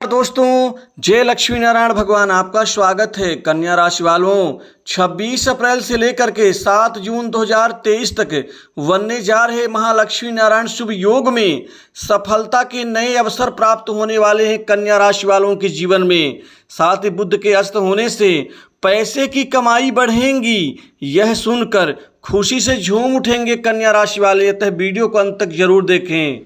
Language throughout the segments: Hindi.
दोस्तों, जय लक्ष्मी नारायण भगवान। आपका स्वागत है। कन्या राशि वालों, 26 अप्रैल से लेकर के 7 जून 2023 तक बनने जा रहे महालक्ष्मी नारायण शुभ योग में सफलता के नए अवसर प्राप्त होने वाले हैं कन्या राशि वालों के जीवन में। साथ ही बुध के अस्त होने से पैसे की कमाई बढ़ेगी, यह सुनकर खुशी से झूम उठेंगे कन्या राशि वाले। अतः वीडियो को अंत तक जरूर देखें।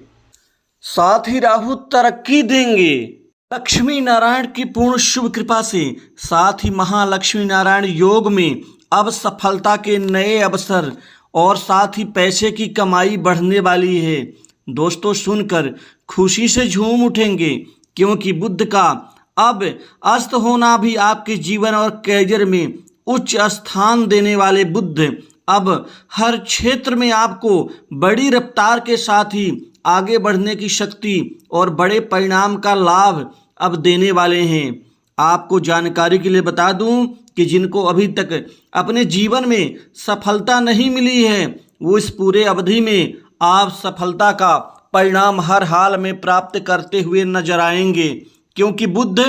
साथ ही राहु तरक्की देंगे। लक्ष्मी नारायण की पूर्ण शुभ कृपा से साथ ही महालक्ष्मी नारायण योग में अब सफलता के नए अवसर और साथ ही पैसे की कमाई बढ़ने वाली है। दोस्तों, सुनकर खुशी से झूम उठेंगे, क्योंकि बुध का अब अस्त होना भी आपके जीवन और करियर में उच्च स्थान देने वाले बुध अब हर क्षेत्र में आपको बड़ी रफ्तार के साथ ही आगे बढ़ने की शक्ति और बड़े परिणाम का लाभ अब देने वाले हैं। आपको जानकारी के लिए बता दूं कि जिनको अभी तक अपने जीवन में सफलता नहीं मिली है, वो इस पूरे अवधि में आप सफलता का परिणाम हर हाल में प्राप्त करते हुए नजर आएंगे, क्योंकि बुध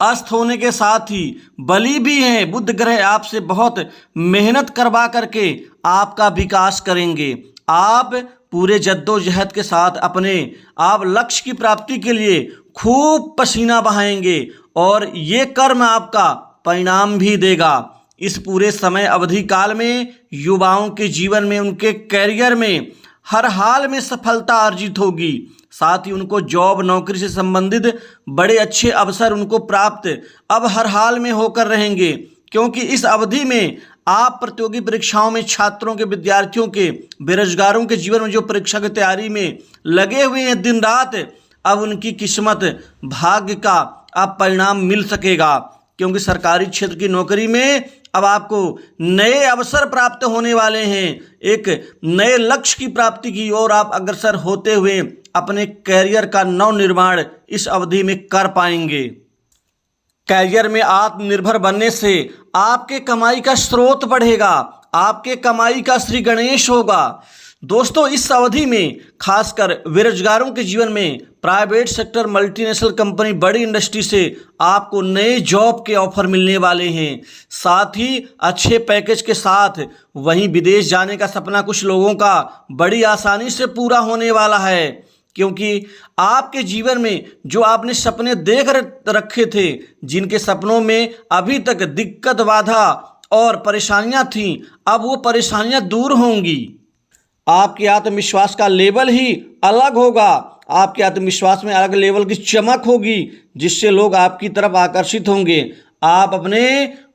अस्त होने के साथ ही बली भी हैं। बुध ग्रह आपसे बहुत मेहनत करवा करके आपका विकास करेंगे। आप पूरे जद्दोजहद के साथ अपने आप लक्ष्य की प्राप्ति के लिए खूब पसीना बहाएंगे और ये कर्म आपका परिणाम भी देगा। इस पूरे समय अवधि काल में युवाओं के जीवन में, उनके करियर में हर हाल में सफलता अर्जित होगी। साथ ही उनको जॉब नौकरी से संबंधित बड़े अच्छे अवसर उनको प्राप्त अब हर हाल में होकर रहेंगे, क्योंकि इस अवधि में आप प्रतियोगी परीक्षाओं में छात्रों के, विद्यार्थियों के, बेरोजगारों के जीवन में जो परीक्षा की तैयारी में लगे हुए हैं दिन रात, अब उनकी किस्मत भाग्य का अब परिणाम मिल सकेगा, क्योंकि सरकारी क्षेत्र की नौकरी में अब आपको नए अवसर प्राप्त होने वाले हैं। एक नए लक्ष्य की प्राप्ति की ओर आप अग्रसर होते हुए अपने कैरियर का नव निर्माण इस अवधि में कर पाएंगे। कैरियर में आत्मनिर्भर बनने से आपके कमाई का स्रोत बढ़ेगा, आपके कमाई का श्री गणेश होगा। दोस्तों, इस अवधि में खासकर बेरोजगारों के जीवन में प्राइवेट सेक्टर, मल्टीनेशनल कंपनी, बड़ी इंडस्ट्री से आपको नए जॉब के ऑफर मिलने वाले हैं। साथ ही अच्छे पैकेज के साथ वहीं विदेश जाने का सपना कुछ लोगों का बड़ी आसानी से पूरा होने वाला है, क्योंकि आपके जीवन में जो आपने सपने देख रखे थे, जिनके सपनों में अभी तक दिक्कत, बाधा और परेशानियां थीं, अब वो परेशानियां दूर होंगी। आपके आत्मविश्वास का लेवल ही अलग होगा। आपके आत्मविश्वास में अलग लेवल की चमक होगी, जिससे लोग आपकी तरफ आकर्षित होंगे। आप अपने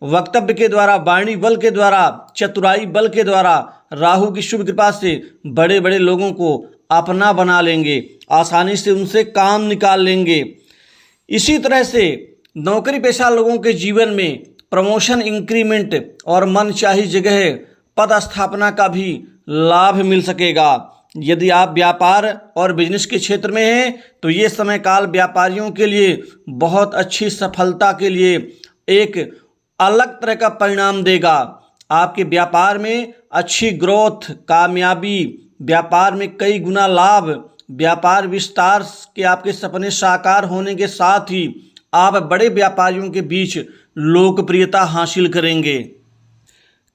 वक्तव्य के द्वारा, वाणी बल के द्वारा, चतुराई बल के द्वारा, राहु की शुभ कृपा से बड़े बड़े लोगों को अपना बना लेंगे, आसानी से उनसे काम निकाल लेंगे। इसी तरह से नौकरी पेशा लोगों के जीवन में प्रमोशन, इंक्रीमेंट और मनचाही जगह पद स्थापना का भी लाभ मिल सकेगा। यदि आप व्यापार और बिजनेस के क्षेत्र में हैं, तो ये समय काल व्यापारियों के लिए बहुत अच्छी सफलता के लिए एक अलग तरह का परिणाम देगा। आपके व्यापार में अच्छी ग्रोथ, कामयाबी, व्यापार में कई गुना लाभ, व्यापार विस्तार के आपके सपने साकार होने के साथ ही आप बड़े व्यापारियों के बीच लोकप्रियता हासिल करेंगे।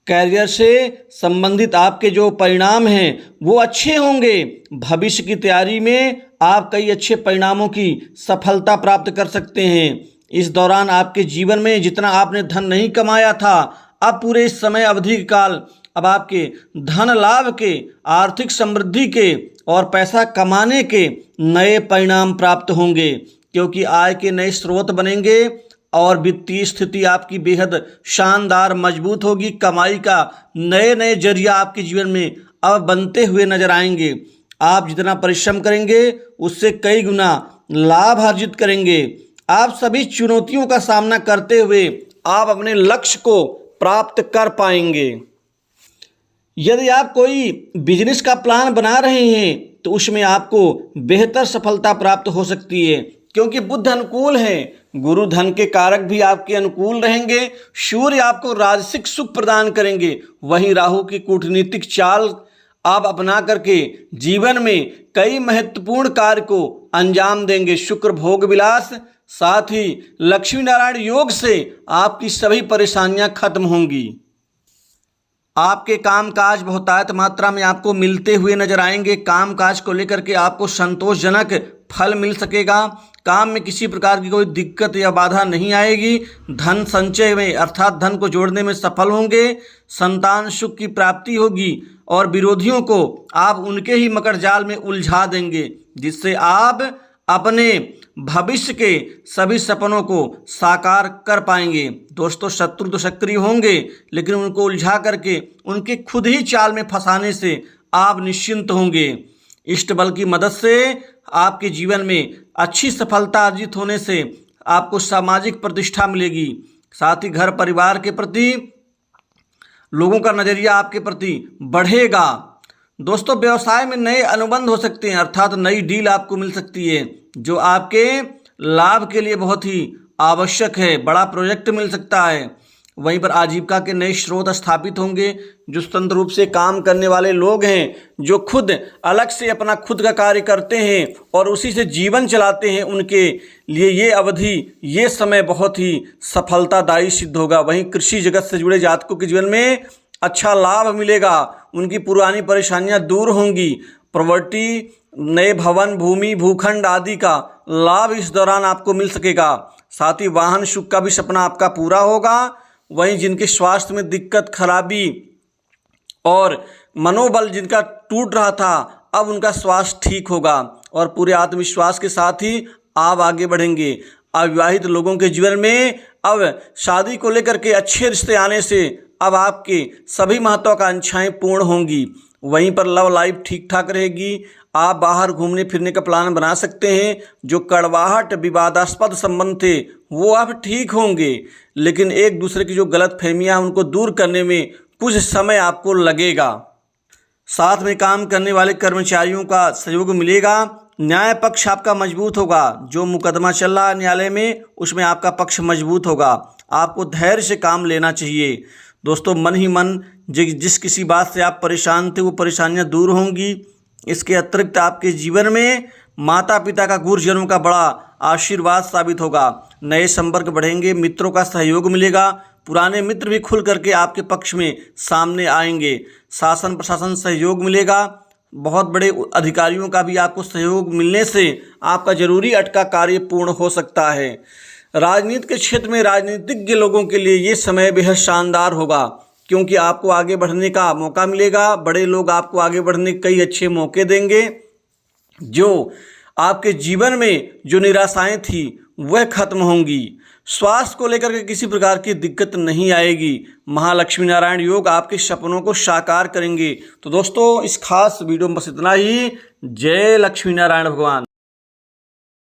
कैरियर से संबंधित आपके जो परिणाम हैं वो अच्छे होंगे। भविष्य की तैयारी में आप कई अच्छे परिणामों की सफलता प्राप्त कर सकते हैं। इस दौरान आपके जीवन में जितना आपने धन नहीं कमाया था, अब पूरे इस समय अवधि काल अब आपके धन लाभ के, आर्थिक समृद्धि के और पैसा कमाने के नए परिणाम प्राप्त होंगे, क्योंकि आय के नए स्रोत बनेंगे और वित्तीय स्थिति आपकी बेहद शानदार मजबूत होगी। कमाई का नए नए जरिया आपके जीवन में अब बनते हुए नजर आएंगे। आप जितना परिश्रम करेंगे उससे कई गुना लाभ अर्जित करेंगे। आप सभी चुनौतियों का सामना करते हुए आप अपने लक्ष्य को प्राप्त कर पाएंगे। यदि आप कोई बिजनेस का प्लान बना रहे हैं, तो उसमें आपको बेहतर सफलता प्राप्त हो सकती है, क्योंकि बुध अनुकूल है। गुरु धन के कारक भी आपके अनुकूल रहेंगे। सूर्य आपको राजसिक सुख प्रदान करेंगे। वहीं राहु की कूटनीतिक चाल आप अपना करके जीवन में कई महत्वपूर्ण कार्य को अंजाम देंगे। शुक्र भोग विलास, साथ ही लक्ष्मी नारायण योग से आपकी सभी परेशानियां खत्म होंगी। आपके कामकाज बहुतायत मात्रा में आपको मिलते हुए नजर आएंगे। कामकाज को लेकर के आपको संतोषजनक फल मिल सकेगा। काम में किसी प्रकार की कोई दिक्कत या बाधा नहीं आएगी। धन संचय में अर्थात धन को जोड़ने में सफल होंगे। संतान सुख की प्राप्ति होगी और विरोधियों को आप उनके ही मकर जाल में उलझा देंगे, जिससे आप अपने भविष्य के सभी सपनों को साकार कर पाएंगे। दोस्तों, शत्रु तो सक्रिय होंगे, लेकिन उनको उलझा करके उनके खुद ही चाल में फंसाने से आप निश्चिंत होंगे। इष्ट बल की मदद से आपके जीवन में अच्छी सफलता अर्जित होने से आपको सामाजिक प्रतिष्ठा मिलेगी। साथ ही घर परिवार के प्रति लोगों का नज़रिया आपके प्रति बढ़ेगा। दोस्तों, व्यवसाय में नए अनुबंध हो सकते हैं, अर्थात नई डील आपको मिल सकती है, जो आपके लाभ के लिए बहुत ही आवश्यक है। बड़ा प्रोजेक्ट मिल सकता है। वहीं पर आजीविका के नए स्रोत स्थापित होंगे। जो स्वतंत्र रूप से काम करने वाले लोग हैं, जो खुद अलग से अपना खुद का कार्य करते हैं और उसी से जीवन चलाते हैं, उनके लिए ये अवधि, ये समय बहुत ही सफलतादायी सिद्ध होगा। वहीं कृषि जगत से जुड़े जातकों के जीवन में अच्छा लाभ मिलेगा। उनकी पुरानी परेशानियां दूर होंगी। प्रॉपर्टी, नए भवन, भूमि, भूखंड आदि का लाभ इस दौरान आपको मिल सकेगा। साथ ही वाहन सुख का भी सपना आपका पूरा होगा। वहीं जिनके स्वास्थ्य में दिक्कत, खराबी और मनोबल जिनका टूट रहा था, अब उनका स्वास्थ्य ठीक होगा और पूरे आत्मविश्वास के साथ ही आप आगे बढ़ेंगे। अविवाहित लोगों के जीवन में अब शादी को लेकर के अच्छे रिश्ते आने से अब आपके सभी महत्वाकांक्षाएं पूर्ण होंगी। वहीं पर लव लाइफ ठीक ठाक रहेगी। आप बाहर घूमने फिरने का प्लान बना सकते हैं। जो कड़वाहट, विवादास्पद संबंध थे, वो अब ठीक होंगे, लेकिन एक दूसरे की जो गलत फहमियाँ उनको दूर करने में कुछ समय आपको लगेगा। साथ में काम करने वाले कर्मचारियों का सहयोग मिलेगा। न्याय पक्ष आपका मजबूत होगा। जो मुकदमा चल रहा है न्यायालय में, उसमें आपका पक्ष मजबूत होगा। आपको धैर्य से काम लेना चाहिए। दोस्तों, मन ही मन जिस किसी बात से आप परेशान थे, वो परेशानियां दूर होंगी। इसके अतिरिक्त आपके जीवन में माता पिता का, गुरुजनों का बड़ा आशीर्वाद साबित होगा। नए संपर्क बढ़ेंगे। मित्रों का सहयोग मिलेगा। पुराने मित्र भी खुल करके आपके पक्ष में सामने आएंगे। शासन प्रशासन सहयोग मिलेगा। बहुत बड़े अधिकारियों का भी आपको सहयोग मिलने से आपका जरूरी अटका कार्य पूर्ण हो सकता है। राजनीति के क्षेत्र में राजनीतिज्ञ लोगों के लिए ये समय बेहद शानदार होगा, क्योंकि आपको आगे बढ़ने का मौका मिलेगा। बड़े लोग आपको आगे बढ़ने के कई अच्छे मौके देंगे। जो आपके जीवन में जो निराशाएं थी, वह खत्म होंगी। स्वास्थ्य को लेकर के किसी प्रकार की दिक्कत नहीं आएगी। महालक्ष्मी नारायण योग आपके सपनों को साकार करेंगे। तो दोस्तों, इस खास वीडियो में बस इतना ही। जय लक्ष्मी नारायण भगवान।